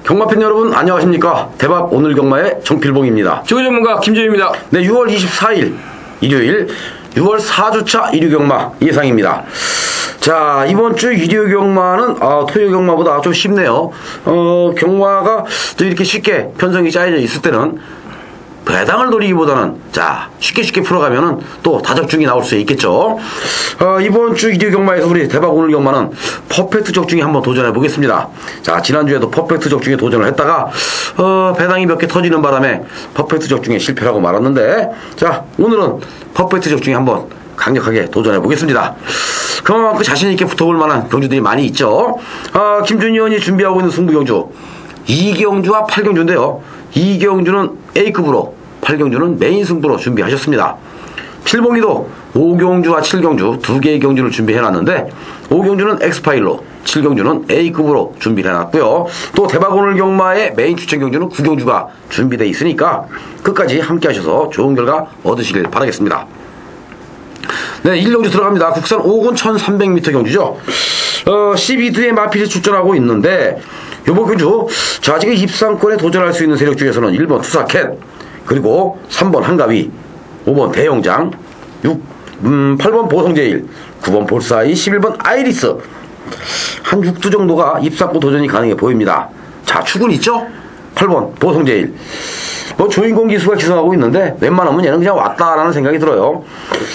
경마팬 여러분 안녕하십니까. 대박 오늘 경마의 정필봉입니다. 조교 전문가 김준입니다. 네, 6월 24일 일요일 6월 4주차 일요 경마 예상입니다. 자, 이번 주 일요 경마는 토요 경마보다 좀 쉽네요. 경마가 이렇게 쉽게 편성이 짜여져 있을 때는 배당을 노리기보다는 자 쉽게 풀어가면은 또 다적중이 나올 수 있겠죠. 이번 주 일요 경마에서 우리 대박 오늘 경마는 퍼펙트 적중에 한번 도전해 보겠습니다. 자, 지난주에도 퍼펙트 적중에 도전을 했다가 배당이 몇 개 터지는 바람에 퍼펙트 적중에 실패하고 말았는데, 자 오늘은 퍼펙트 적중에 한번 강력하게 도전해 보겠습니다. 그만큼 자신 있게 붙어볼 만한 경주들이 많이 있죠. 김준희 의원이 준비하고 있는 승부 경주 2경주와 8경주인데요. 2경주는 A급으로, 8경주는 메인 승부로 준비하셨습니다. 필봉이도 5경주와 7경주 두 개의 경주를 준비해놨는데 5경주는 X파일로, 7경주는 A급으로 준비를 해놨고요. 또 대박 오늘 경마의 메인 추천 경주는 9경주가 준비되어 있으니까 끝까지 함께 하셔서 좋은 결과 얻으시길 바라겠습니다. 네, 1경주 들어갑니다. 국산 5군 1300m 경주죠. 12두의 마필이 출전하고 있는데 요번 경주, 자 지금 입상권에 도전할 수 있는 세력 중에서는 1번 투사캣, 그리고 3번 한가위, 5번 대영장, 8번 보성제일, 9번 볼사이, 11번 아이리스, 한 6두 정도가 입상권 도전이 가능해 보입니다. 자, 추군 있죠? 8번 보성제일, 뭐 조인공 기수가 기승하고 있는데 웬만하면 얘는 그냥 왔다라는 생각이 들어요.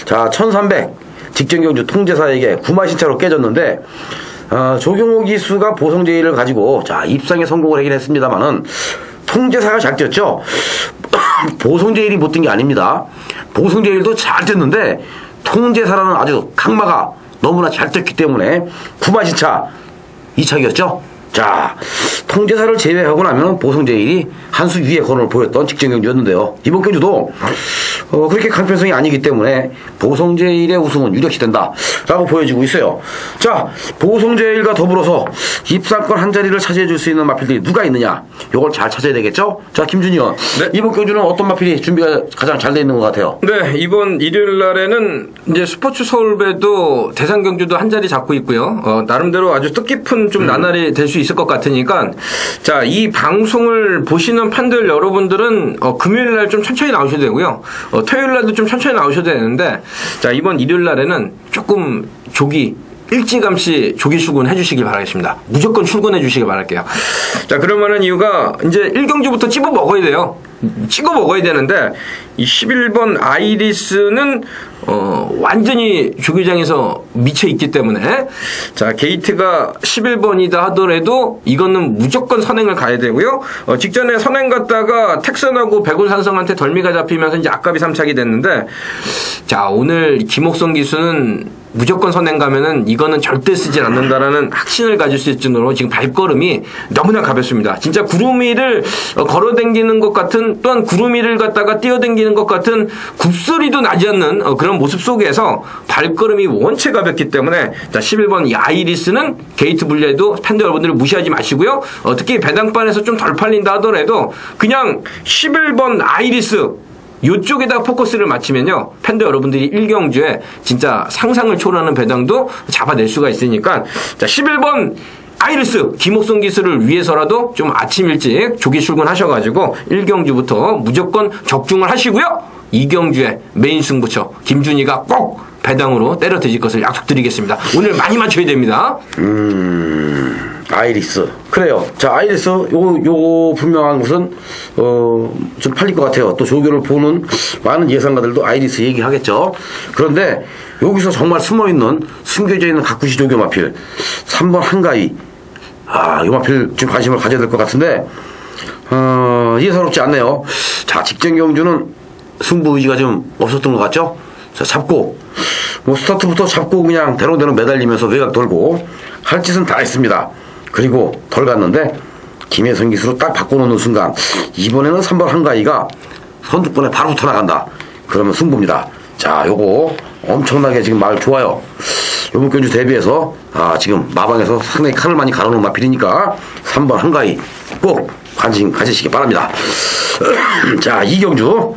자, 1300 직전경주 통제사에게 구마신차로 깨졌는데 조경호 기수가 보성제일을 가지고 자 입상에 성공을 하긴 했습니다만은 통제사가 잘 뛰었죠. 보성제일이 못 뛴 게 아닙니다. 보성제일도 잘 뛰었는데 통제사라는 아주 강마가 너무나 잘 뛰었기 때문에 구마신차 이착이었죠. 자, 통제사를 제외하고 나면 보성제일이 한 수 위의 건을 보였던 직전경주였는데요. 이번 경주도 그렇게 강편성이 아니기 때문에 보성제일의 우승은 유력시 된다 라고 보여지고 있어요. 자, 보성제일과 더불어서 입상권 한 자리를 차지해 줄 수 있는 마필들이 누가 있느냐, 요걸 잘 찾아야 되겠죠. 자, 김준희 의원, 네. 이번 경주는 어떤 마필이 준비가 가장 잘 돼 있는 것 같아요? 네, 이번 일요일 날에는 이제 스포츠 서울배도 대상 경주도 한 자리 잡고 있고요. 나름대로 아주 뜻깊은 좀 나날이 될 수 있을 것 같으니까, 자, 이 방송을 보시는 팬들 여러분들은 금요일 날 좀 천천히 나오셔도 되고요. 토요일 날도 좀 천천히 나오셔도 되는데, 자, 이번 일요일 날에는 조금 일찌감치 조기 출근해 주시기 바라겠습니다. 무조건 출근해 주시기 바랄게요. 자, 그러면은 이유가 이제 1경주부터 찝어 먹어야 돼요. 찍어 먹어야 되는데, 이 11번 아이리스는 완전히 조기장에서 미쳐 있기 때문에, 자, 게이트가 11번이다 하더라도 이거는 무조건 선행을 가야 되고요. 직전에 선행 갔다가 텍선하고 백운산성한테 덜미가 잡히면서 이제 앞갑이 3착이 됐는데, 자, 오늘 김옥성 기수는 무조건 선행 가면은 이거는 절대 쓰진 않는다라는 확신을 가질 수 있을 정도로 지금 발걸음이 너무나 가볍습니다. 진짜 구루미를 걸어당기는 것 같은, 또한 구루미를 갖다가 뛰어당기는 것 같은 굽소리도 나지 않는 그런 모습 속에서 발걸음이 원체 가볍기 때문에, 자, 11번 이 아이리스는 게이트 분리해도 팬들 여러분들을 무시하지 마시고요. 특히 배당반에서 좀 덜 팔린다 하더라도 그냥 11번 아이리스 요쪽에다 포커스를 맞추면요, 팬들 여러분들이 1경주에 진짜 상상을 초월하는 배당도 잡아낼 수가 있으니까, 자, 11번 아이리스 김옥성 기수를 위해서라도 좀 아침 일찍 조기 출근하셔가지고 1경주부터 무조건 적중을 하시고요. 2경주에 메인 승부처 김준희가 꼭 배당으로 때려 드실 것을 약속드리겠습니다. 오늘 많이 맞춰야 됩니다. 아이리스. 그래요. 자, 아이리스, 요거 분명한 것은, 좀 팔릴 것 같아요. 또 조교를 보는 많은 예상가들도 아이리스 얘기하겠죠. 그런데, 여기서 정말 숨어있는, 숨겨져 있는 각구시 조교 마필, 3번 한가위. 요 마필 좀 관심을 가져야 될 것 같은데, 예사롭지 않네요. 자, 직전 경주는 승부 의지가 좀 없었던 것 같죠? 자, 잡고, 스타트부터 잡고 그냥 대롱대롱 매달리면서 외곽 돌고, 할 짓은 다 했습니다. 그리고 덜 갔는데 김혜성 기수로 딱 바꿔놓는 순간 이번에는 3번 한가위가 선두권에 바로 붙어 나간다. 그러면 승부입니다. 자, 요거 엄청나게 지금 말 좋아요. 요번 경주 대비해서 지금 마방에서 상당히 칸을 많이 갈아놓은 마필이니까 3번 한가위 꼭 관심 가지시기 바랍니다. 자, 2경주.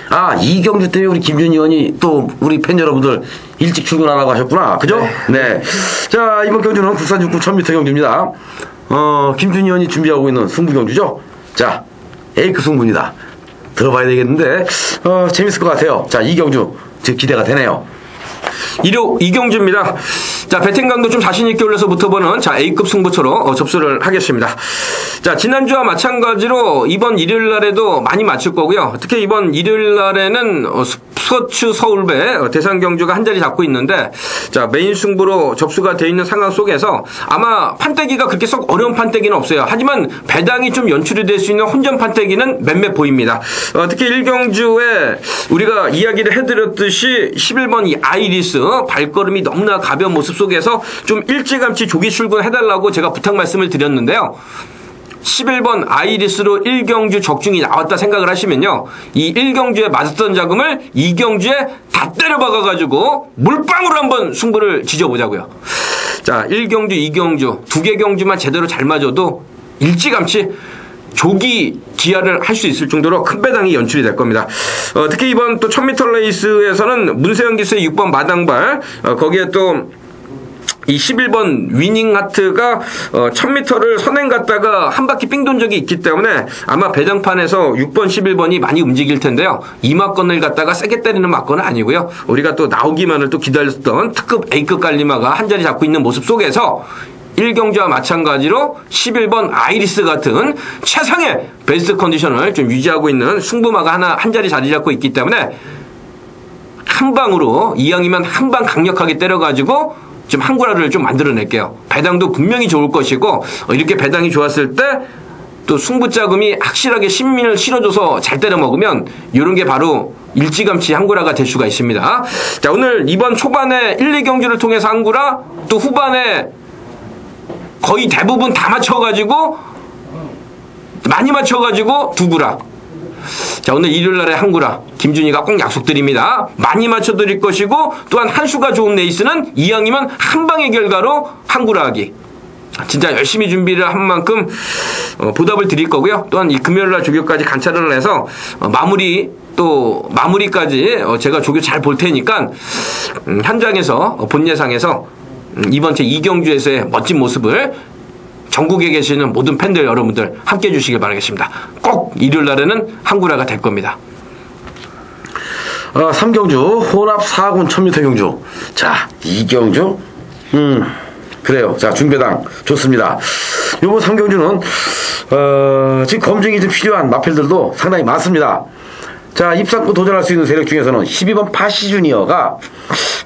2경주 때문에 우리 김준희 의원이 또 우리 팬 여러분들 일찍 출근하라고 하셨구나. 그죠? 네. 자, 이번 경주는 국산 육군 1000m 경주입니다. 김준희 의원이 준비하고 있는 승부경주죠. 자, A급 승부입니다. 들어봐야 되겠는데, 재밌을 것 같아요. 자, 이 경주, 기대가 되네요. 이경주입니다. 자, 배팅강도 좀 자신있게 올려서 붙어보는 자, A급 승부처로 접수를 하겠습니다. 자, 지난주와 마찬가지로 이번 일요일 날에도 많이 맞출 거고요. 특히 이번 일요일 날에는 스포츠 서울배 대상 경주가 한 자리 잡고 있는데, 자, 메인 승부로 접수가 되어 있는 상황 속에서 아마 판때기가 그렇게 썩 어려운 판때기는 없어요. 하지만 배당이 좀 연출이 될 수 있는 혼전 판때기는 몇몇 보입니다. 특히 1경주에 우리가 이야기를 해드렸듯이 11번 이 아이리스 발걸음이 너무나 가벼운 모습 속에서 좀 일찌감치 조기 출근해달라고 제가 부탁 말씀을 드렸는데요. 11번 아이리스로 1경주 적중이 나왔다 생각을 하시면요, 이 1경주에 맞았던 자금을 2경주에 다 때려박아가지고 물방울로 한번 승부를 지져보자고요. 자, 1경주, 2경주 두 개 경주만 제대로 잘 맞아도 일찌감치 조기 기아를 할 수 있을 정도로 큰 배당이 연출이 될 겁니다. 특히 이번 또 1000m 레이스에서는 문세영 기수의 6번 마당발, 거기에 또 이 11번 위닝하트가 1000m를 선행 갔다가 한 바퀴 삥 돈 적이 있기 때문에 아마 배당판에서 6번, 11번이 많이 움직일 텐데요. 이 막건을 갖다가 세게 때리는 막건은 아니고요. 우리가 또 나오기만을 또 기다렸던 특급 A급 갈리마가 한 자리 잡고 있는 모습 속에서 1경주와 마찬가지로 11번 아이리스 같은 최상의 베스트 컨디션을 좀 유지하고 있는 승부마가 한 자리 자리 잡고 있기 때문에 한 방으로 이왕이면 한 방 강력하게 때려가지고 지금 한구라를 좀 만들어낼게요. 배당도 분명히 좋을 것이고, 이렇게 배당이 좋았을 때 또 승부자금이 확실하게 신민을 실어줘서 잘 때려 먹으면 이런 게 바로 일찌감치 한구라가 될 수가 있습니다. 자, 오늘 이번 초반에 1, 2경주를 통해서 한구라, 또 후반에 거의 대부분 다 맞춰가지고 많이 맞춰가지고 두구라. 자, 오늘 일요일날에 한구라 김준희가 꼭 약속드립니다. 많이 맞춰드릴 것이고, 또한 한 수가 좋은 레이스는 이왕이면 한 방의 결과로 한구라 하기. 진짜 열심히 준비를 한 만큼 보답을 드릴 거고요. 또한 이 금요일날 조교까지 관찰을 해서 마무리까지 제가 조교 잘 볼 테니까 현장에서 본 예상에서 이번 제 2경주에서의 멋진 모습을 전국에 계시는 모든 팬들 여러분들 함께 해주시길 바라겠습니다. 꼭 일요일 날에는 한구라가 될 겁니다. 3경주 혼합 4군 1000m 경주. 자, 2경주 그래요. 자, 중배당 좋습니다. 요번 3경주는 지금 검증이 좀 필요한 마필들도 상당히 많습니다. 자, 입상권 도전할 수 있는 세력 중에서는 12번 파시주니어가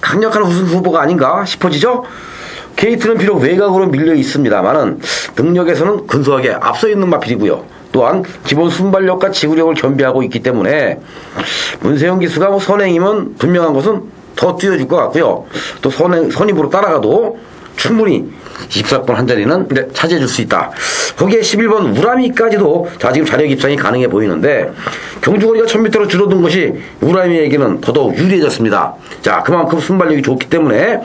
강력한 우승 후보가 아닌가 싶어지죠. 게이트는 비록 외곽으로 밀려 있습니다만은 능력에서는 근소하게 앞서 있는 마필이고요. 또한 기본 순발력과 지구력을 겸비하고 있기 때문에 문세영 기수가 선행이면 분명한 것은 더 뛰어줄 것 같고요. 또 선입으로 따라가도 충분히 입상권 한 자리는 차지해줄 수 있다. 거기에 11번 우라미까지도 자, 지금 자력 입상이 가능해 보이는데 경주거리가 1000m로 줄어든 것이 우라미에게는 더더욱 유리해졌습니다. 자, 그만큼 순발력이 좋기 때문에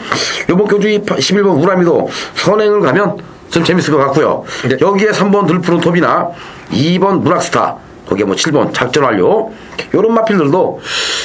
이번 경주 11번 우라미도 선행을 가면 좀 재밌을 것 같고요. 여기에 3번 들푸른 톱이나 2번 문학스타, 거기에 7번 작전 완료, 이런 마필들도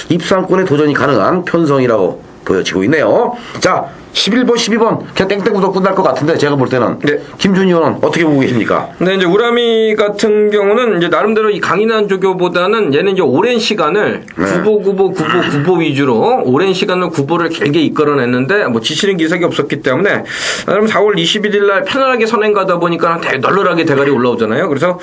입상권에 도전이 가능한 편성이라고 보여지고 있네요. 자, 11번, 12번 그냥 땡땡구도 끝날 것 같은데 제가 볼 때는 김준희 의원은 어떻게 보고 계십니까? 네, 이제 우라미 같은 경우는 이제 나름대로 이 강인한 조교보다는 얘는 이제 오랜 시간을 구보 위주로 오랜 시간을 구보를 길게 이끌어냈는데 지치는 기색이 없었기 때문에 나름 4월 21일 날 편안하게 선행 가다 보니까 널널하게 대가리 올라오잖아요. 그래서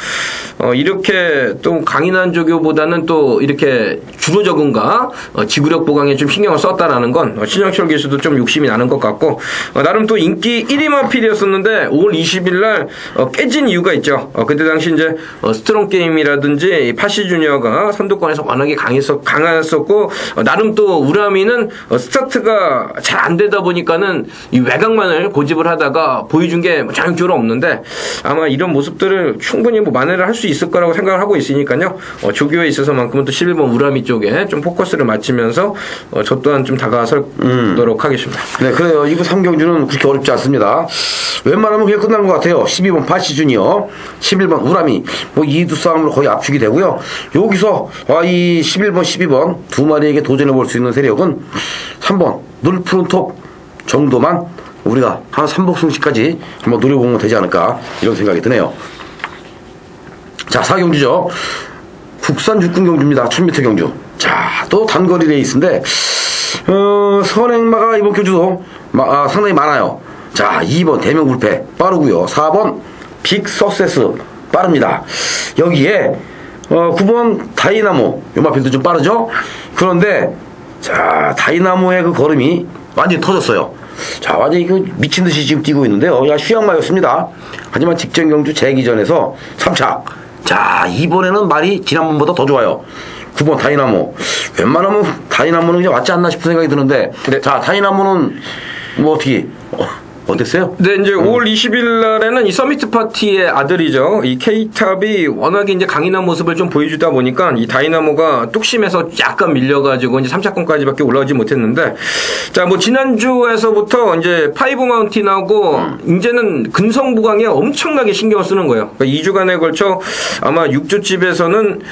이렇게 또 강인한 조교보다는 또 이렇게 주로 적응과 지구력 보강에 좀 신경을 썼다라는 건 신영철 교수도 좀 욕심이 나는 것 같고, 나름 또 인기 1위 마필이었었는데 5월 20일 날 깨진 이유가 있죠. 그때 당시 이제 스트롱 게임이라든지 파시주니어가 선두권에서 워낙에 강했었고, 나름 또 우라미는 스타트가 잘 안 되다 보니까는 이 외곽만을 고집을 하다가 보여준 게 전형적으로 없는데, 아마 이런 모습들을 충분히 만회를 할 수 있을 거라고 생각을 하고 있으니까요. 조교에 있어서만큼은 또 11번 우라미 쪽에 좀 포커스를 맞추면서 저 또한 좀 다가서도록 하겠습니다. 네, 그래요. 2부 3경주는 그렇게 어렵지 않습니다. 웬만하면 그냥 끝나는 것 같아요. 12번 파시주니어, 11번 우라미, 이 두 싸움으로 거의 압축이 되고요. 여기서 이 11번, 12번 두 마리에게 도전해 볼 수 있는 세력은 3번 늘푸른 톱 정도만 우리가 한 3복승시까지 한번 노려보면 되지 않을까 이런 생각이 드네요. 자, 4경주죠. 국산 육군 경주입니다. 1000m 경주. 자, 또 단거리 레이스인데 선행마가 이번 경주도 상당히 많아요. 자, 2번 대명불패 빠르고요. 4번 빅 석세스 빠릅니다. 여기에 9번 다이나모 요 마필도 좀 빠르죠. 그런데 자, 다이나모의 그 걸음이 완전히 터졌어요. 자, 완전히 그 미친듯이 지금 뛰고 있는데요. 야, 휴양마였습니다. 하지만 직전 경주 재기전에서 3착. 자, 이번에는 말이 지난번보다 더 좋아요. 9번 다이나모. 웬만하면 다이나모는 이제 왔지 않나 싶은 생각이 드는데. 네. 자, 다이나모는 뭐 어떻게 어땠어요? 네, 이제 5월 20일 날에는 이 서미트 파티의 아들이죠. 이 K탑이 워낙에 이제 강인한 모습을 좀 보여주다 보니까 이 다이나모가 뚝심에서 약간 밀려가지고 이제 3차권까지밖에 올라오지 못했는데, 자, 뭐 지난주에서부터 이제 파이브 마운틴하고 이제는 근성부강에 엄청나게 신경을 쓰는 거예요. 그러니까 2주간에 걸쳐 아마 6주집에서는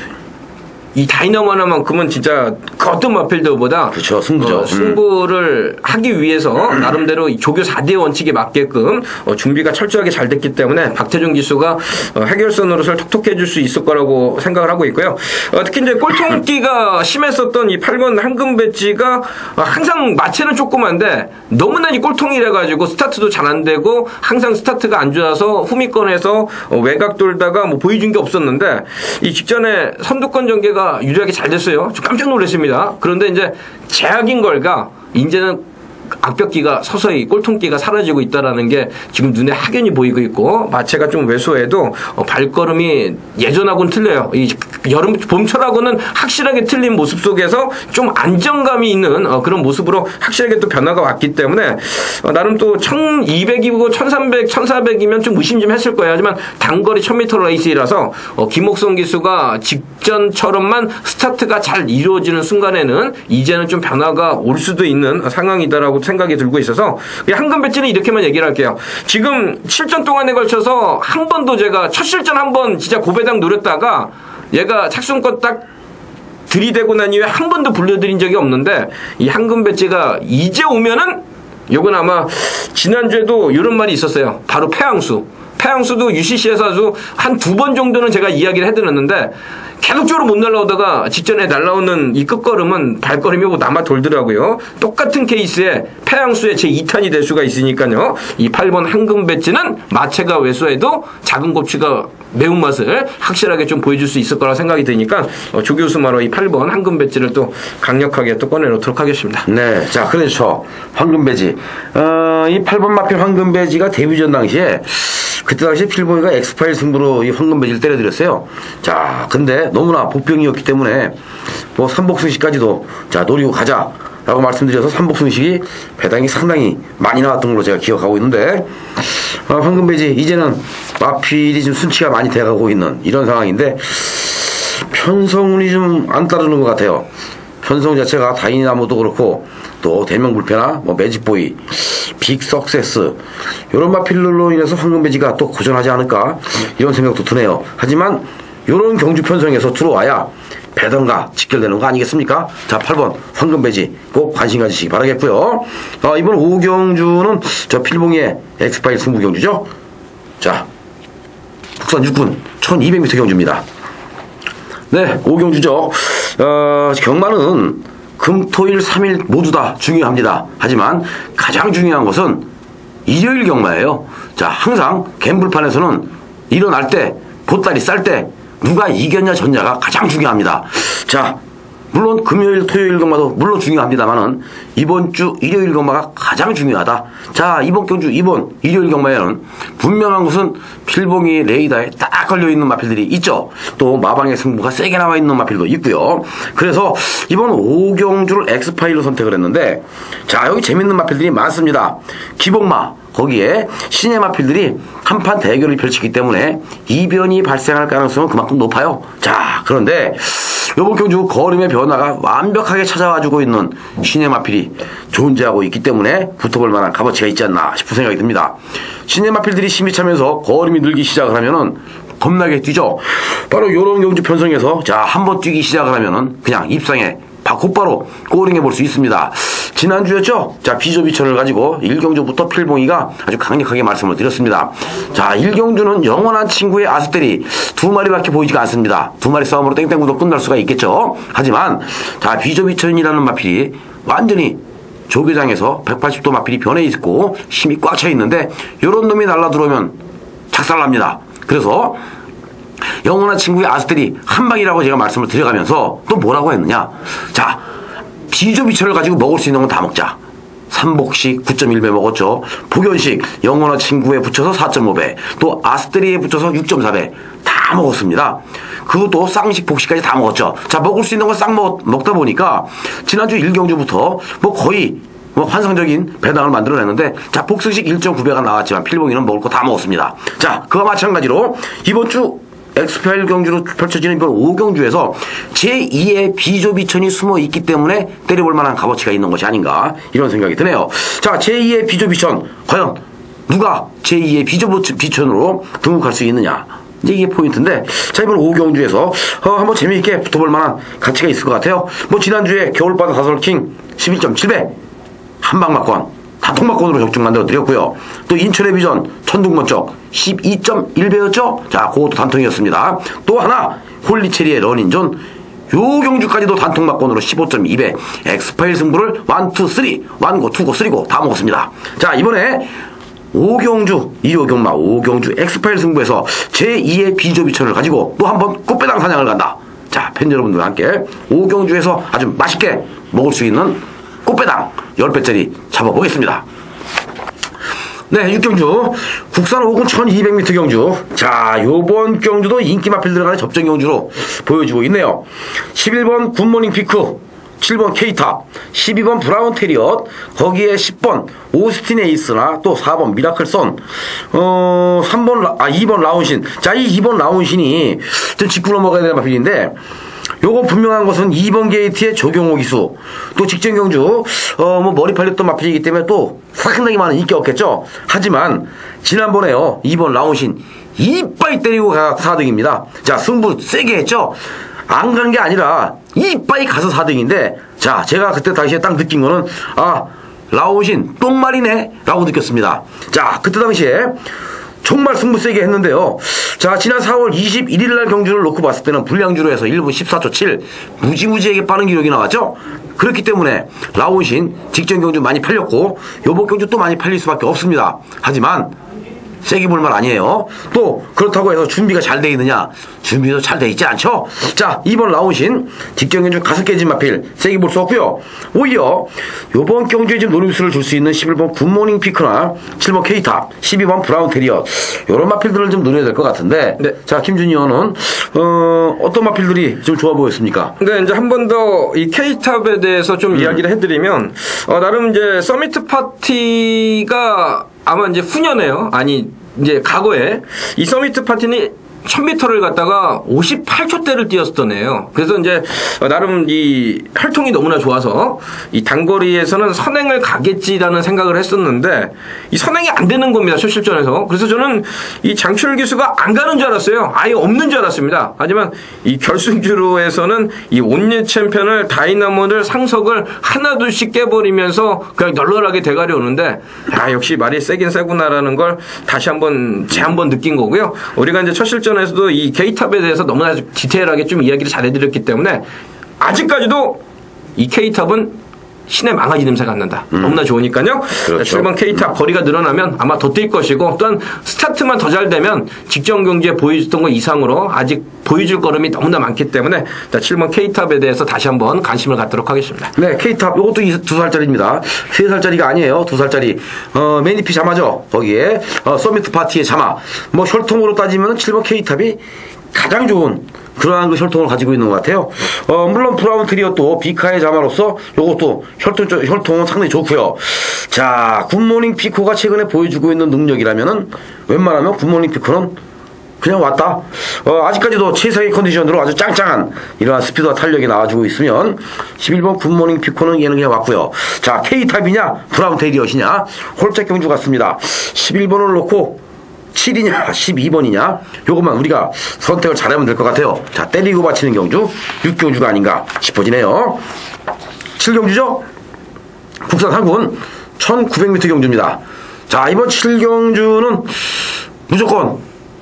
이 다이나모 하나만큼은 진짜 그 어떤 마필드보다 그렇죠, 승부죠. 승부를 하기 위해서 나름대로 이 조교 4대 원칙에 맞게끔 준비가 철저하게 잘 됐기 때문에 박태준 기수가 해결선 노릇을 톡톡 해줄 수 있을 거라고 생각을 하고 있고요. 특히 이제 꼴통기가 심했었던 이 8번 황금 배지가 항상 마체는 조그만데 너무나 이 꼴통이라 가지고 스타트도 잘 안 되고 항상 스타트가 안 좋아서 후미권에서 외곽 돌다가 뭐 보여준 게 없었는데 이 직전에 선두권 전개가 유리하게 잘 됐어요. 좀 깜짝 놀랐습니다. 그런데 이제 제약인 걸까 이제는 악벽기가 서서히 꼴통기가 사라지고 있다라는 게 지금 눈에 확연히 보이고 있고, 마체가 좀 왜소해도 발걸음이 예전하고는 틀려요. 이 여름 봄철하고는 확실하게 틀린 모습 속에서 좀 안정감이 있는 그런 모습으로 확실하게 또 변화가 왔기 때문에 나름 또 1200이고 1300, 1400이면 좀 무심심했을 거예요. 하지만 단거리 1000m 레이스라서 김옥성 기수가 직전처럼만 스타트가 잘 이루어지는 순간에는 이제는 좀 변화가 올 수도 있는 상황이다라고 생각이 들고 있어서 황금 배지는 이렇게만 얘기를 할게요. 지금 7전 동안에 걸쳐서 한 번도 제가 첫 실전 한 번 진짜 고배당 노렸다가 얘가 착순권 딱 들이대고 난 이후에 한 번도 불러드린 적이 없는데, 이 황금 배지가 이제 오면은 요건 아마 지난주에도 이런 말이 있었어요. 바로 패양수도 UCC에서 아주 한 2번 정도는 제가 이야기를 해드렸는데 계속적으로 못 날라오다가 직전에 날라오는 이 끝걸음은 발걸음이 뭐 남아 돌더라고요. 똑같은 케이스에 패양수의 제2탄이 될 수가 있으니까요. 이 8번 황금 배지는 마체가 왜소해도 작은 곱치가 매운맛을 확실하게 좀 보여줄 수 있을 거라 생각이 드니까 조교수마로 이 8번 황금 배지를 또 강력하게 또 꺼내놓도록 하겠습니다. 네, 자, 그렇죠. 황금 배지. 이 8번 마필 황금 배지가 데뷔전 당시에 그때 당시 필보이가 엑스파일 승부로 이 황금 배지를 때려드렸어요. 자, 근데 너무나 복병이었기 때문에 뭐 3복승식까지도 자, 노리고 가자 라고 말씀드려서 3복승식이 배당이 상당히 많이 나왔던 걸로 제가 기억하고 있는데, 황금 배지 이제는 마필이 좀 순치가 많이 돼가고 있는 이런 상황인데 편성운이 좀 안 따르는 것 같아요. 편성 자체가 다이나모도 그렇고 또 대명불패나 뭐 매직보이, 빅 석세스 이런 마필들로 인해서 황금 배지가 또 고전하지 않을까 이런 생각도 드네요. 하지만 이런 경주 편성에서 들어와야 배당과 직결되는 거 아니겠습니까? 자, 8번 황금 배지 꼭 관심 가지시기 바라겠고요. 이번 5경주는 저 필봉의 엑스파일 승부 경주죠. 자, 국산 육군 1200m 경주입니다. 네, 5경주죠. 경마는 금, 토, 일, 3일 모두 다 중요합니다. 하지만 가장 중요한 것은 일요일 경마예요. 자, 항상 갬블판에서는 일어날 때, 보따리 쌀 때 누가 이겼냐 졌냐가 가장 중요합니다. 자, 물론 금요일, 토요일 경마도 물론 중요합니다만은 이번 주 일요일 경마가 가장 중요하다. 자, 이번 경주 이번 일요일 경마에는 분명한 것은 필봉이 레이더에 딱 걸려있는 마필들이 있죠. 또 마방의 승부가 세게 나와 있는 마필도 있고요. 그래서 이번 5경주를 엑스파일로 선택을 했는데, 자, 여기 재밌는 마필들이 많습니다. 기복마, 거기에 신의 마필들이 한판 대결을 펼치기 때문에 이변이 발생할 가능성은 그만큼 높아요. 자, 그런데 이번 경주 걸음의 변화가 완벽하게 찾아와주고 있는 신의 마필이 존재하고 있기 때문에 붙어볼 만한 값어치가 있지 않나 싶은 생각이 듭니다. 신의 마필들이 힘이 차면서 걸음이 늘기 시작을 하면은 겁나게 뛰죠. 바로 이런 경주 편성에서 자, 한번 뛰기 시작을 하면은 그냥 입상에 곧바로 꼬링해 볼 수 있습니다. 지난주였죠? 자, 비조비천을 가지고 1경주부터 필봉이가 아주 강력하게 말씀을 드렸습니다. 자, 1경주는 영원한 친구의 아스테리 2마리밖에 보이지가 않습니다. 2마리 싸움으로 땡땡구도 끝날 수가 있겠죠. 하지만 자, 비조비천이라는 마필이 완전히 조교장에서 180도 마필이 변해 있고 힘이 꽉 차 있는데 요런 놈이 날라 들어오면 작살납니다. 그래서 영원한 친구의 아스테리 한 방이라고 제가 말씀을 드려가면서 또 뭐라고 했느냐. 자, 비조비천을 가지고 먹을 수 있는 건 다 먹자. 삼복식 9.1배 먹었죠. 복연식 영원한 친구에 붙여서 4.5배, 또 아스테리에 붙여서 6.4배 다 먹었습니다. 그것도 쌍식 복식까지 다 먹었죠. 자, 먹을 수 있는 걸 싹 먹다 보니까 지난주 1경주부터 뭐 거의 환상적인 배당을 만들어냈는데, 자, 복승식 1.9배가 나왔지만 필봉이는 먹을 거 다 먹었습니다. 자, 그와 마찬가지로 이번 주 엑스파일 경주로 펼쳐지는 이번 5경주에서 제2의 비조비천이 숨어 있기 때문에 때려볼 만한 값어치가 있는 것이 아닌가 이런 생각이 드네요. 자, 제2의 비조비천 과연 누가 제2의 비조비천으로 등극할 수 있느냐, 이제 이게 포인트인데, 자, 이번 5경주에서 한번 재미있게 붙어볼 만한 가치가 있을 것 같아요. 뭐 지난주에 겨울바다 다솔킹 11.7배 한방막권 단통막권으로 적중 만들어 드렸고요. 또 인천의 비전 천둥번쩍 12.1배였죠. 자, 그것도 단통이었습니다. 또 하나 홀리체리의 런인존 요 경주까지도 단통막권으로 15.2배 엑스파일 승부를 1, 2, 3 1고 2고 3고 다 먹었습니다. 자, 이번에 5경주 일요경마 5경주 엑스파일 승부에서 제2의 비조비천을 가지고 또 한번 꽃배당 사냥을 간다. 자, 팬 여러분들과 함께 5경주에서 아주 맛있게 먹을 수 있는 꽃배당 10배짜리 잡아보겠습니다. 네, 6경주 국산 5군 1200m 경주. 자, 요번 경주도 인기 마필 들어가는 접전 경주로 보여주고 있네요. 11번 굿모닝 피크, 7번 K탑, 12번 브라운 테리엇, 거기에 10번 오스틴 에이스나 또 4번 미라클 선, 2번 라운신. 자, 이 2번 라운신이 좀 짚고 넘어가야 되는 마필인데, 요거 분명한 것은 2번 게이트의 조경호 기수, 또 직전 경주 뭐 머리 팔렸던 마필이기 때문에 또 상당히 많은 인기 없겠죠. 하지만 지난번에요 2번 라운신 이빠이 때리고 가서 4등입니다. 자, 승부 세게 했죠. 안 간 게 아니라 이빠이 가서 4등인데, 자, 제가 그때 당시에 딱 느낀 거는, 아, 라운신 똥말이네 라고 느꼈습니다. 자, 그때 당시에 정말 승부 세게 했는데요. 자, 지난 4월 21일 날 경주를 놓고 봤을 때는 불량주로 해서 1분 14초 7 무지무지하게 빠른 기록이 나왔죠. 그렇기 때문에 라온신 직전 경주 많이 팔렸고 요번 경주 또 많이 팔릴 수밖에 없습니다. 하지만 세게 볼만 아니에요. 또 그렇다고 해서 준비가 잘 돼 있느냐? 준비도 잘 돼 있지 않죠? 자, 이번 라운신 직전 경주 가슴 깨진 마필 세게 볼 수 없고요. 오히려 요번 경주에 지금 노림수를 줄 수 있는 11번 굿모닝 피크나 7번 K탑, 12번 브라운 테리엇 요런 마필들을 좀 노려야 될 것 같은데, 네. 자, 김준희 의원은 어떤 마필들이 좀 좋아 보였습니까? 네, 이제 한 번 더 이 K탑에 대해서 좀 이야기를 해드리면, 나름 이제 서미트 파티가 아마 이제 후년에요. 아니, 이제 과거에 이 서미트 파티는 1000m를 갔다가 58초대를 뛰었던 애예요. 그래서 이제 나름 이 혈통이 너무나 좋아서 이 단거리에서는 선행을 가겠지라는 생각을 했었는데 이 선행이 안 되는 겁니다, 실전에서. 그래서 저는 이 장춘일 기수가 안 가는 줄 알았어요. 아예 없는 줄 알았습니다. 하지만 이 결승주로에서는 이 온리 챔피언을 다이나모를 상석을 하나둘씩 깨버리면서 그냥 널널하게 대가리 오는데, 아, 역시 말이 세긴 세구나라는 걸 다시 한번 느낀 거고요. 우리가 이제 첫 실전 에서도 이 K탑에 대해서 너무나 디테일하게 좀 이야기를 잘해드렸기 때문에 아직까지도 이 K탑은 신의 망아지 냄새가 안 난다. 너무나 좋으니까요. 그렇죠. 7번 K탑 거리가 늘어나면 아마 더 뛸 것이고, 또한 스타트만 더 잘 되면 직전 경기에 보여줬던 것 이상으로 아직 보여줄 걸음이 너무나 많기 때문에, 자, 7번 K탑에 대해서 다시 한번 관심을 갖도록 하겠습니다. 네, K탑 이것도 2살짜리입니다. 3살짜리가 아니에요. 2살짜리. 매니피 자마죠. 거기에 서미트 파티의 자마. 뭐 혈통으로 따지면 7번 K탑이 가장 좋은 그러한 그 혈통을 가지고 있는 것 같아요. 물론 브라운 트리엇도 비카의 자마로서 요것도 혈통은 상당히 좋고요. 자, 굿모닝 피코가 최근에 보여주고 있는 능력이라면은 웬만하면 굿모닝 피코는 그냥 왔다. 아직까지도 최상의 컨디션으로 아주 짱짱한 이러한 스피드와 탄력이 나와주고 있으면 11번 굿모닝 피코는 얘는 그냥 왔고요. 자, K탑이냐 브라운 테리엇이냐 홀짝 경주 같습니다. 11번을 놓고 7이냐 12번이냐 요것만 우리가 선택을 잘하면 될 것 같아요. 자, 때리고 받치는 경주 6경주가 아닌가 싶어지네요. 7경주죠. 국산 상군 1900m 경주입니다. 자, 이번 7경주는 무조건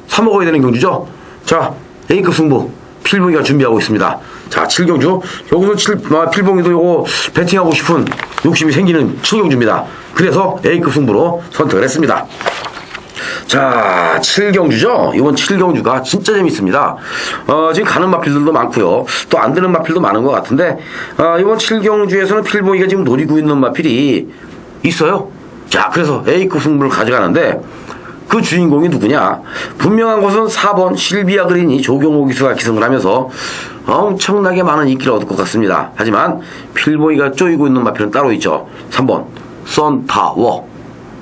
사먹어야 되는 경주죠. 자, A급 승부 필봉이가 준비하고 있습니다. 자, 7경주 여기서 필봉이도 요거 배팅하고 싶은 욕심이 생기는 7경주입니다. 그래서 A급 승부로 선택을 했습니다. 자, 7경주죠. 이번 7경주가 진짜 재밌습니다. 지금 가는 마필들도 많고요. 또 안 되는 마필도 많은 것 같은데 이번 7경주에서는 필봉이가 지금 노리고 있는 마필이 있어요. 자, 그래서 A급 승부를 가져가는데 그 주인공이 누구냐? 분명한 것은 4번 실비아 그린이 조경호 기수가 기승을 하면서 엄청나게 많은 인기를 얻을 것 같습니다. 하지만 필봉이가 쪼이고 있는 마필은 따로 있죠. 3번 선타워.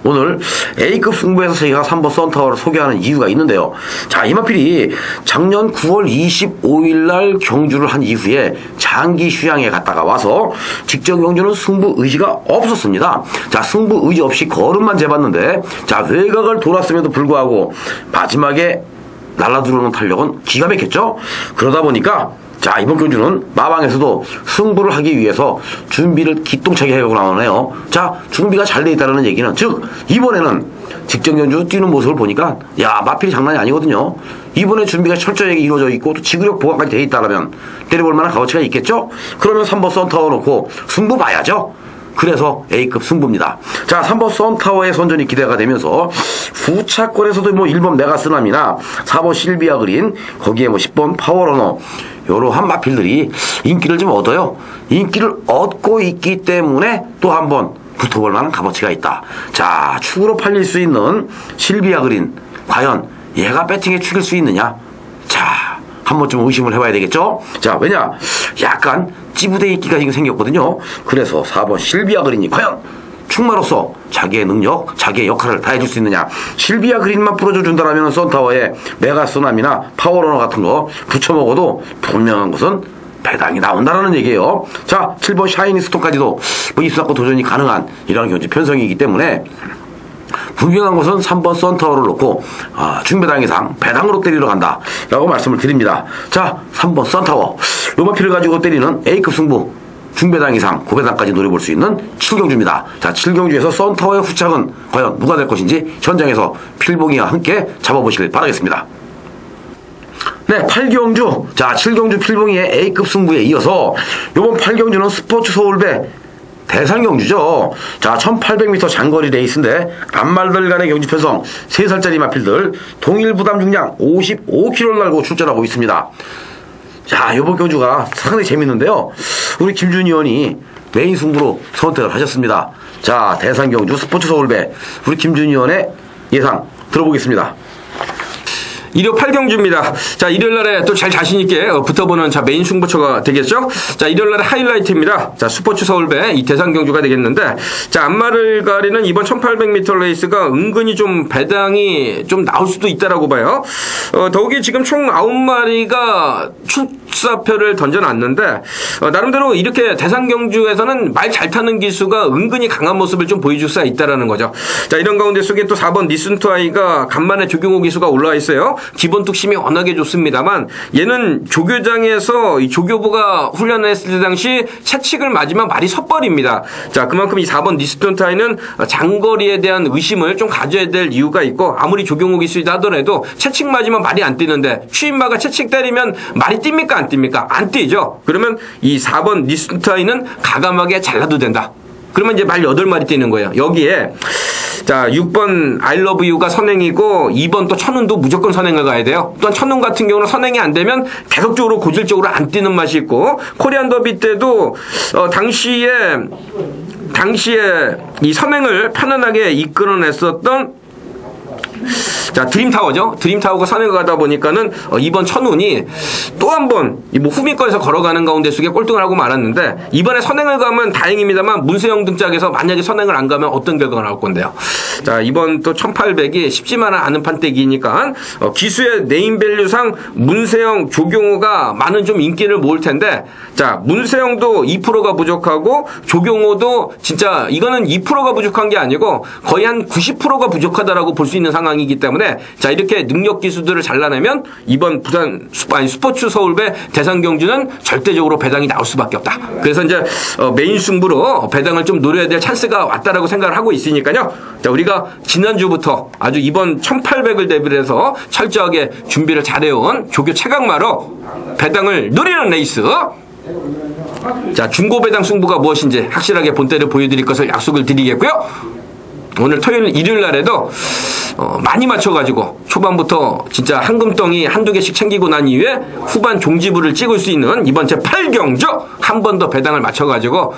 오늘 A급 승부에서 저희가 3번 선타워를 소개하는 이유가 있는데요. 자, 이 마필이 작년 9월 25일날 경주를 한 이후에 장기 휴양에 갔다가 와서 직전 경주는 승부 의지가 없었습니다. 자, 승부 의지 없이 걸음만 재봤는데 자, 외곽을 돌았음에도 불구하고 마지막에 날라들어오는 탄력은 기가 막혔죠. 그러다 보니까 자, 이번 경주는 마방에서도 승부를 하기 위해서 준비를 기똥차게 해가고 나오네요. 자, 준비가 잘 돼 있다는 얘기는 즉 이번에는 직전 경주 뛰는 모습을 보니까 야, 마필이 장난이 아니거든요. 이번에 준비가 철저하게 이루어져 있고 또 지구력 보강까지 돼 있다면 때려볼 만한 값어치가 있겠죠. 그러면 3번 선타워 놓고 승부 봐야죠. 그래서 A급 승부입니다. 자, 3번 선타워의 선전이 기대가 되면서 후차권에서도 뭐 1번 메가스남이나 4번 실비아 그린 거기에 뭐 10번 파워러너 이러한 마필들이 인기를 좀 얻어요. 인기를 얻고 있기 때문에 또 한 번 붙어볼 만한 값어치가 있다. 자, 축으로 팔릴 수 있는 실비아 그린 과연 얘가 배팅에 축일 수 있느냐? 자, 한 번쯤 의심을 해봐야 되겠죠? 자, 왜냐? 약간 찌부대 인기가 지금 생겼거든요. 그래서 4번 실비아 그린이 과연 축마로서 자기의 능력, 자기의 역할을 다해줄 수 있느냐. 실비아 그린만 풀어줘 준다라면 선타워에 메가소남이나 파워러너 같은 거 붙여먹어도 분명한 것은 배당이 나온다라는 얘기예요. 자, 7번 샤이니스톤까지도 뭐 입사고 도전이 가능한 이런 경주 편성이기 때문에 분명한 것은 3번 선타워를 놓고 중배당 이상 배당으로 때리러 간다 라고 말씀을 드립니다. 자, 3번 선타워 요 마필을 가지고 때리는 A급 승부 중배당 이상 고배당까지 노려볼 수 있는 7경주입니다. 자, 7경주에서 선타워의 후착은 과연 누가 될 것인지 현장에서 필봉이와 함께 잡아보시길 바라겠습니다. 네, 8경주. 자, 7경주 필봉이의 A급 승부에 이어서 요번 8경주는 스포츠 서울배 대상경주죠. 자, 1800m 장거리 레이스인데 앞말들 간의 경주 편성 3살짜리 마필들 동일 부담 중량 55kg를 달고 출전하고 있습니다. 자, 이번 경주가 상당히 재밌는데요. 우리 김준희 의원이 메인 승부로 선택을 하셨습니다. 자, 대상경주 스포츠 서울배 우리 김준희 의원의 예상 들어보겠습니다. 일요 8경주입니다. 자, 일요일날에 또 잘 자신있게 붙어보는 자, 메인 승부처가 되겠죠? 자, 일요일날의 하이라이트입니다. 자, 스포츠 서울배 이 대상경주가 되겠는데, 자, 앞말을 가리는 이번 1800m 레이스가 은근히 좀 배당이 좀 나올 수도 있다라고 봐요. 더욱이 지금 총 9마리가 출사표를 던져놨는데, 나름대로 이렇게 대상경주에서는 말 잘 타는 기수가 은근히 강한 모습을 좀 보여줄 수 있다라는 거죠. 자, 이런 가운데 속에 또 4번 니슨투아이가 간만에 조경호 기수가 올라와 있어요. 기본 뚝심이 워낙에 좋습니다만 얘는 조교장에서 이 조교부가 훈련했을 때 당시 채찍을 맞으면 말이 섣버립니다. 자, 그만큼 이 4번 니스톤타이는 장거리에 대한 의심을 좀 가져야 될 이유가 있고 아무리 조경호 기수이다 하더라도 채찍 맞으면 말이 안 뛰는데 추임마가 채찍 때리면 말이 뜁니까 안 뜁니까? 안 뛰죠. 그러면 이 4번 니스톤타이는 가감하게 잘라도 된다. 그러면 이제 말 8마리 뛰는 거예요. 여기에 자, 6번 I love you가 선행이고 2번 또 천운도 무조건 선행을 가야 돼요. 또한 천운 같은 경우는 선행이 안 되면 계속적으로 고질적으로 안 뛰는 맛이 있고 코리안 더비 때도 당시에 이 선행을 편안하게 이끌어냈었던 자, 드림타워죠. 드림타워가 선행을 가다 보니까는 이번 천운이 또 한 번 뭐 후미권에서 걸어가는 가운데 속에 꼴등을 하고 말았는데 이번에 선행을 가면 다행입니다만 문세영 등짝에서 만약에 선행을 안 가면 어떤 결과가 나올 건데요. 자, 이번 또 1800이 쉽지만은 않은 판때기니까 기수의 네임밸류상 문세영, 조경호가 많은 좀 인기를 모을 텐데 자, 문세영도 2%가 부족하고 조경호도 진짜 이거는 2%가 부족한 게 아니고 거의 한 90%가 부족하다라고 볼 수 있는 상황 상황이기 때문에 자 이렇게 능력 기수들을 잘라내면 이번 스포츠 서울배 대상 경주는 절대적으로 배당이 나올 수밖에 없다. 그래서 이제 메인 승부로 배당을 좀 노려야 될 찬스가 왔다라고 생각을 하고 있으니까요. 자 우리가 지난주부터 아주 이번 1800을 대비를 해서 철저하게 준비를 잘해온 조교 최강마로 배당을 노리는 레이스. 자 중고 배당 승부가 무엇인지 확실하게 본때를 보여드릴 것을 약속을 드리겠고요. 오늘 토요일 일요일 날에도 많이 맞춰가지고 초반부터 진짜 한금덩이 한두 개씩 챙기고 난 이후에 후반 종지부를 찍을 수 있는 이번 제 8경주 한 번 더 배당을 맞춰가지고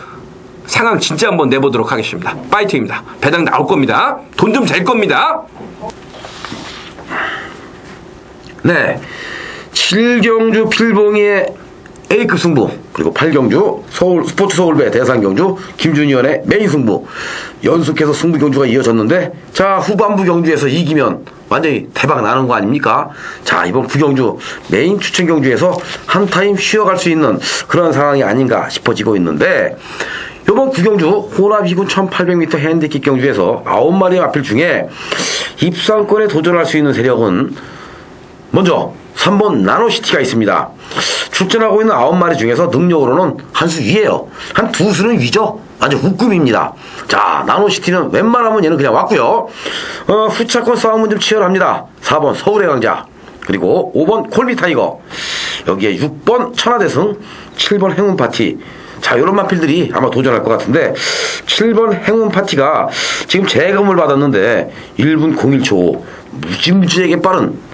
상황 진짜 한번 내보도록 하겠습니다. 파이팅입니다. 배당 나올 겁니다. 돈 좀 잴 겁니다. 네, 7경주 필봉이의 A급 승부, 그리고 8경주 스포츠 서울배 대상 경주 김준희원의 메인 승부, 연속해서 승부 경주가 이어졌는데, 자 후반부 경주에서 이기면 완전히 대박 나는 거 아닙니까? 자 이번 9경주 메인 추천 경주에서 한 타임 쉬어갈 수 있는 그런 상황이 아닌가 싶어지고 있는데, 이번 9경주 호남 2군 1800m 핸디캡 경주에서 9마리의 마필 중에 입상권에 도전할 수 있는 세력은 먼저 3번 나노시티가 있습니다. 출전하고 있는 9마리 중에서 능력으로는 한 수 위에요. 한 두 수는 위죠. 아주 후급입니다. 자 나노시티는 웬만하면 얘는 그냥 왔고요. 후차권 싸움은 좀 치열합니다. 4번 서울의 강자, 그리고 5번 콜비타이거, 여기에 6번 천하대승, 7번 행운파티. 자 요런 마필들이 아마 도전할 것 같은데, 7번 행운파티가 지금 재검을 받았는데 1분 01초 무지무지하게 빠른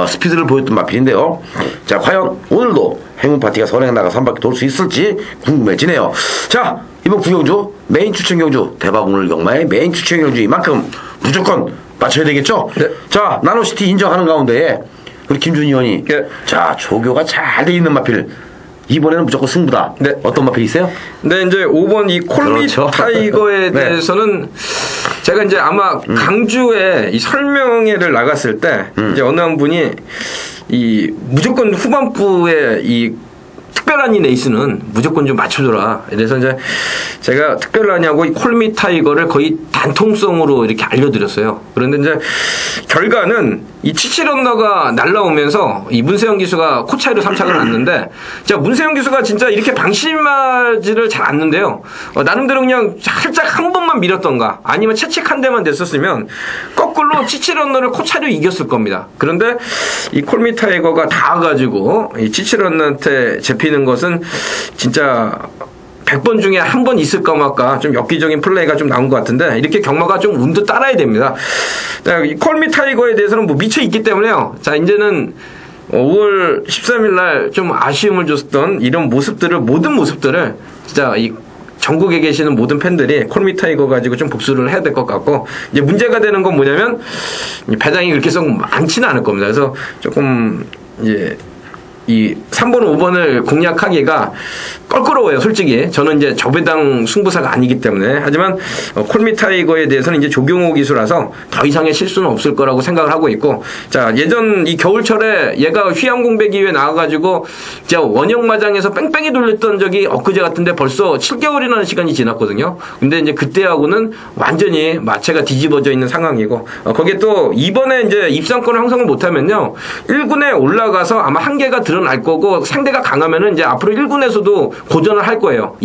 스피드를 보였던 마필인데요. 자 과연 오늘도 행운파티가 선행 나가 3바퀴 돌 수 있을지 궁금해지네요. 자 이번 9경주 메인 추천 경주 대박오늘 경마의 메인 추천 경주 이만큼 무조건 맞춰야 되겠죠. 네. 자 나노시티 인정하는 가운데 우리 김준희 의원이 네. 자 조교가 잘 돼 있는 마필 이번에는 무조건 승부다. 네. 어떤 마필이 있어요? 네, 이제 5번 이 콜미 그렇죠. 타이거에 네. 대해서는 제가 이제 아마 강주에 이 설명회를 나갔을 때 이제 어느 한 분이 이 무조건 후반부에 이 특별한 이 레이스는 무조건 좀 맞춰줘라. 그래서 이제 제가 특별하냐고 이 콜미 타이거를 거의 단통성으로 이렇게 알려드렸어요. 그런데 이제 결과는 이 치치런너가 날라오면서 이 문세영 기수가 코차이로 3착을 났는데, 자 문세영 기수가 진짜 이렇게 방심하지를 잘 않는데요. 나름대로 그냥 살짝 한 번만 밀었던가 아니면 채찍 한 대만 됐었으면 거꾸로 치치런너를 코차이로 이겼을 겁니다. 그런데 이 콜미 타이거가 닿아가지고 이 치치런너한테 잡히는 것은 진짜 100번 중에 한 번 있을까 말까 좀 엽기적인 플레이가 좀 나온 것 같은데, 이렇게 경마가 좀 운도 따라야 됩니다. 자, 이 콜미 타이거에 대해서는 뭐 미쳐 있기 때문에요. 자, 이제는 5월 13일 날 좀 아쉬움을 줬던 이런 모습들을, 모든 모습들을 진짜 이 전국에 계시는 모든 팬들이 콜미 타이거 가지고 좀 복수를 해야 될 것 같고, 이제 문제가 되는 건 뭐냐면 배당이 그렇게 썩 많지는 않을 겁니다. 그래서 조금 이제 이 3번, 5번을 공략하기가 껄끄러워요, 솔직히. 저는 이제 저배당 승부사가 아니기 때문에. 하지만 콜미 타이거에 대해서는 이제 조경호 기수라서 더 이상의 실수는 없을 거라고 생각을 하고 있고, 자 예전 이 겨울철에 얘가 휘암공백이후에 나와가지고 제가 원형마장에서 뺑뺑이 돌렸던 적이 엊그제 같은데 벌써 7개월이라는 시간이 지났거든요. 근데 이제 그때하고는 완전히 마체가 뒤집어져 있는 상황이고, 거기에 또 이번에 이제 입상권을 형성을 못하면요 1군에 올라가서 아마 한계가 드러날 거고, 상대가 강하면은 이제 앞으로 1군에서도 고전을 할 거예요.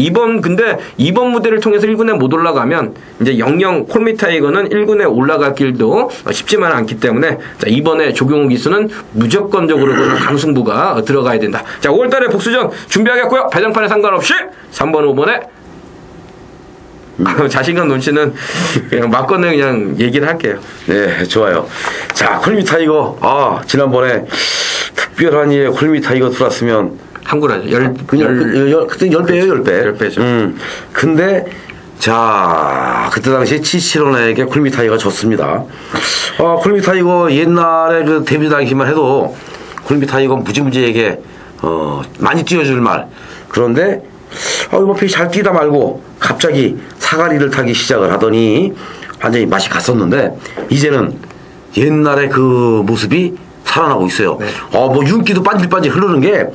근데 이번 무대를 통해서 1군에 못 올라가면 이제 영영 콜미 타이거는 1군에 올라갈 길도 쉽지만 않기 때문에, 자 이번에 조경호 기수는 무조건적으로 강승부가 들어가야 된다. 자 5월달에 복수전 준비하겠고요. 배당판에 상관없이 3번 5번에 자신감 넘치는 그냥 맞건을 그냥 얘기를 할게요. 네, 좋아요. 자, 콜미 타이거. 지난번에 특별한 이에 콜미 타이거 들어왔으면 한구라죠. 그때 10배예요, 10배. 10배죠. 근데 자, 그때 당시에 치치로나에게 콜미 타이거가 졌습니다. 콜미 타이거 옛날에 그 데뷔 당시만 해도 콜미 타이거 무지무지에게 많이 뛰어줄 말. 그런데 이번 필이 잘 뛰다 말고 갑자기 사가리를 타기 시작을 하더니 완전히 맛이 갔었는데, 이제는 옛날에 그 모습이 살아나고 있어요. 네. 뭐 윤기도 반질반질 흐르는 게,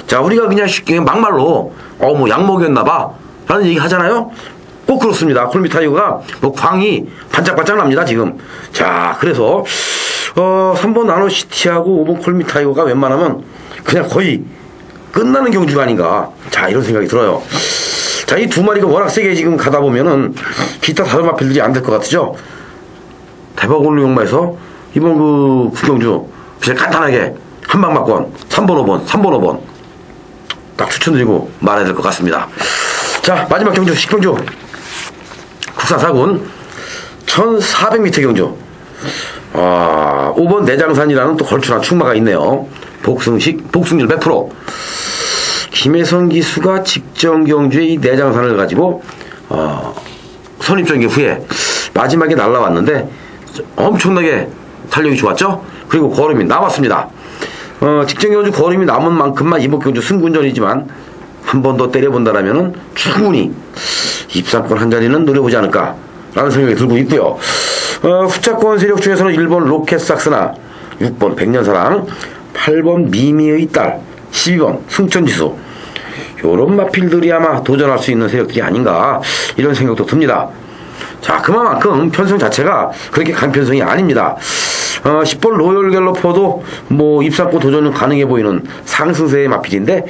자 우리가 그냥 쉽게 막말로 뭐 약 먹였나봐 라는 얘기 하잖아요. 꼭 그렇습니다. 콜미 타이거가 뭐 광이 반짝반짝 납니다, 지금. 자, 그래서 3번 나노시티하고 5번 콜미 타이거가 웬만하면 그냥 거의 끝나는 경주가 아닌가. 자, 이런 생각이 들어요. 자, 이 두 마리가 워낙 세게 지금 가다 보면은 기타 다른 마필들이 안 될 것 같으죠? 대박 올루 용마에서 이번 그 구경주 그냥 간단하게 한방 막권 3번 5번 3번 5번 딱 추천드리고 말아야 될 것 같습니다. 자, 마지막 경주 식경주 국산 4군 1400m 경주. 5번 내장산이라는 또 걸출한 충마가 있네요. 복승률 100%. 김혜선 기수가 직전 경주에 이 내장산을 가지고 선입전개 후에 마지막에 날라왔는데 엄청나게 탄력이 좋았죠. 그리고 걸음이 남았습니다. 직전 경주 걸음이 남은 만큼만 이번 경주 승군전이지만 한 번 더 때려본다라면은 충분히 입상권 한 자리는 노려보지 않을까 라는 생각이 들고 있고요. 후차권 세력 중에서는 1번 로켓삭스나 6번 백년사랑 8번 미미의 딸 12번 승천지수 요런 마필들이 아마 도전할 수 있는 세력들이 아닌가 이런 생각도 듭니다. 자, 그만큼 편성 자체가 그렇게 간 편성이 아닙니다. 10번 로열 갤러퍼도 뭐 입상권 도전은 가능해 보이는 상승세의 마필인데,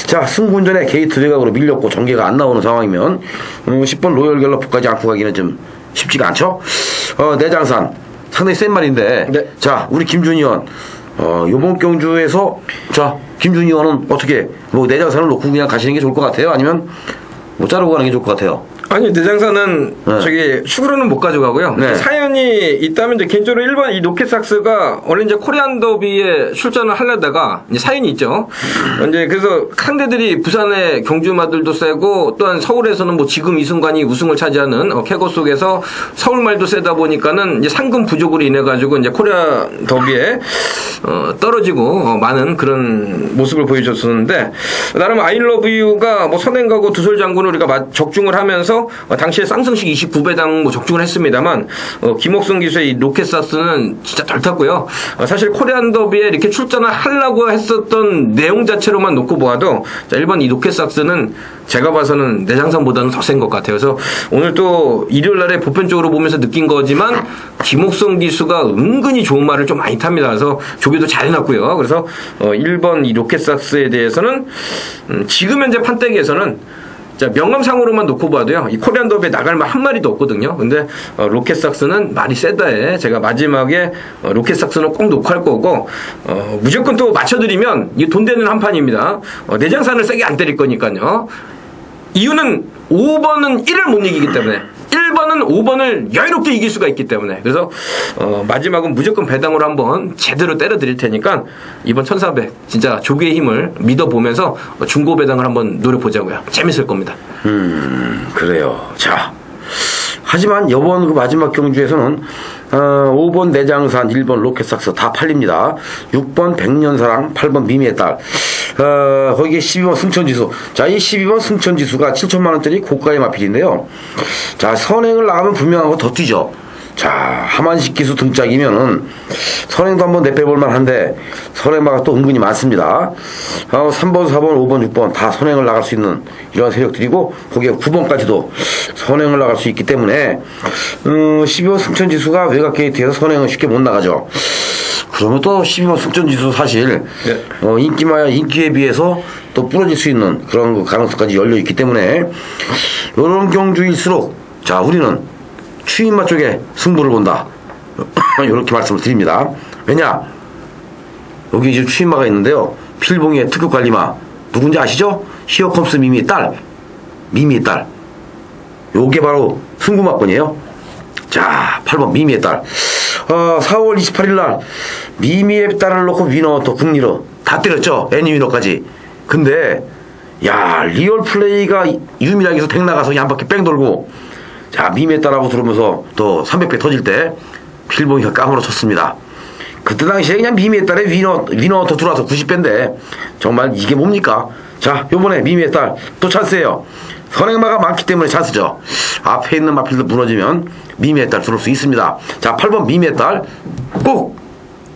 자, 승군전에 게이트 외곽으로 밀렸고 전개가 안 나오는 상황이면 10번 로열 갤러퍼까지 안고 가기는 좀 쉽지가 않죠. 내장산 상당히 센 말인데, 네. 자, 우리 김준희 의원 요번 경주에서 자, 김준희 의원은 어떻게 뭐 내장산을 놓고 그냥 가시는 게 좋을 것 같아요? 아니면 못 자르고 가는 게 좋을 것 같아요? 아니, 내장산은 저기 축으로는 못 가져가고요. 네. 사연이 있다면 이제 개인적으로 1번 이 로켓삭스가 원래 이제 코리안 더비에 출전을 하려다가 이제 사연이 있죠. 이제 그래서 상대들이 부산의 경주마들도 세고 또한 서울에서는 뭐 지금 이승관이 우승을 차지하는 캐고 속에서 서울말도 세다 보니까는 이제 상금 부족으로 인해 가지고 이제 코리아 더비에 떨어지고 많은 그런 모습을 보여줬었는데, 나름 아이러브 유가 뭐 선행가고 두솔 장군을 우리가 적중을 하면서 당시에 쌍승식 29배당 뭐 적중을 했습니다만 김옥승 기수의 이 로켓삭스는 진짜 덜 탔고요. 사실 코리안 더비에 이렇게 출전을 하려고 했었던 내용 자체로만 놓고 보아도 자, 1번 이 로켓삭스는 제가 봐서는 내장산보다는 더 센 것 같아요. 그래서 오늘 또 일요일 날에 보편적으로 보면서 느낀 거지만 김옥성 기수가 은근히 좋은 말을 좀 많이 탑니다. 그래서 조교도 잘 해놨고요. 그래서 1번 이 로켓삭스에 대해서는 지금 현재 판때기에서는 자, 명감상으로만 놓고 봐도요, 이 코리안 더비에 나갈 말 한 마리도 없거든요. 근데 로켓삭스는 말이 세다에 제가 마지막에 로켓삭스는 꼭 놓고 할 거고, 무조건 또 맞춰드리면 이게 돈 되는 한 판입니다. 내장산을 세게 안 때릴 거니까요. 이유는 5번은 1을 못 이기기 때문에 1번은 5번을 여유롭게 이길 수가 있기 때문에, 그래서 마지막은 무조건 배당으로 한번 제대로 때려 드릴 테니까 이번 1400 진짜 조교의 힘을 믿어보면서 중고 배당을 한번 노려보자고요. 재밌을 겁니다. 그래요. 자, 하지만 이번 그 마지막 경주에서는 5번 내장산, 1번 로켓삭스 다 팔립니다. 6번 백년사랑, 8번 미미의 딸, 거기에 12번 승천지수. 자, 이 12번 승천지수가 7천만원짜리 고가의 마필인데요. 자, 선행을 나가면 분명하고 더 뛰죠. 자, 하만식 기수 등짝이면은 선행도 한번 내빼볼만 한데 선행마가 또 은근히 많습니다. 3번, 4번, 5번, 6번 다 선행을 나갈 수 있는 이런 세력들이고, 거기에 9번까지도 선행을 나갈 수 있기 때문에 12번 승천지수가 외곽 게이트에서 선행은 쉽게 못 나가죠. 그러면 또 12번 승천지수 사실 네. 인기에 비해서 또 부러질 수 있는 그런 가능성까지 열려있기 때문에 이런 경주일수록 자, 우리는 추인마 쪽에 승부를 본다. 이렇게 말씀을 드립니다. 왜냐? 여기 이제 추인마가 있는데요. 필봉의 특급관리마. 누군지 아시죠? 히어컴스 미미의 딸. 미미의 딸. 요게 바로 승부마권이에요. 자, 8번 미미의 딸. 4월 28일 날 미미의 딸을 놓고 위너 또 국리로 다 때렸죠. 애니 위너까지. 근데 야, 리얼 플레이가 유미락에서 댕 나가서 한 바퀴 뺑 돌고, 자, 미미의 딸하고 들어오면서 또 300배 터질 때 필봉이가 까무러 쳤습니다. 그때 당시에 그냥 미미의 딸에 위너 더 들어와서 90배인데 정말 이게 뭡니까? 자, 요번에 미미의 딸 또 찬스예요. 선행마가 많기 때문에 찬스죠. 앞에 있는 마필도 무너지면 미미의 딸 들어올 수 있습니다. 자, 8번 미미의 딸 꼭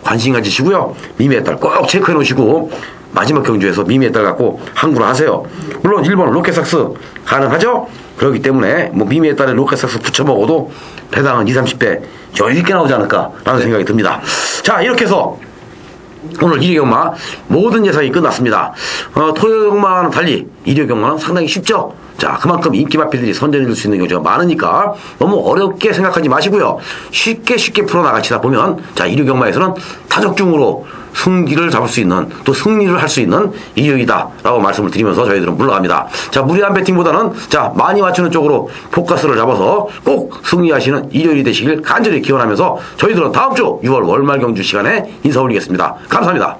관심 가지시고요. 미미의 딸 꼭 체크해 놓으시고 마지막 경주에서 미미의 딸 갖고 항구를 하세요. 물론 1번 로켓삭스 가능하죠? 그렇기 때문에 뭐 미미에 따라 로켓삭스 붙여 먹어도 배당은 20, 30배 여유 있게 나오지 않을까라는 생각이 듭니다. 자, 이렇게 해서 오늘 일요경마 모든 예상이 끝났습니다. 토요경마와는 달리 일요경마는 상당히 쉽죠. 자, 그만큼 인기 마필들이 선전해 줄 수 있는 경우가 많으니까 너무 어렵게 생각하지 마시고요. 쉽게 풀어나가시다 보면 자, 일요경마에서는 타적중으로 승기를 잡을 수 있는 또 승리를 할 수 있는 일요이다 라고 말씀을 드리면서 저희들은 물러갑니다. 자, 무리한 배팅보다는 자, 많이 맞추는 쪽으로 포커스를 잡아서 꼭 승리하시는 일요일이 되시길 간절히 기원하면서 저희들은 다음 주 6월 월말 경주 시간에 인사 올리겠습니다. 감사합니다.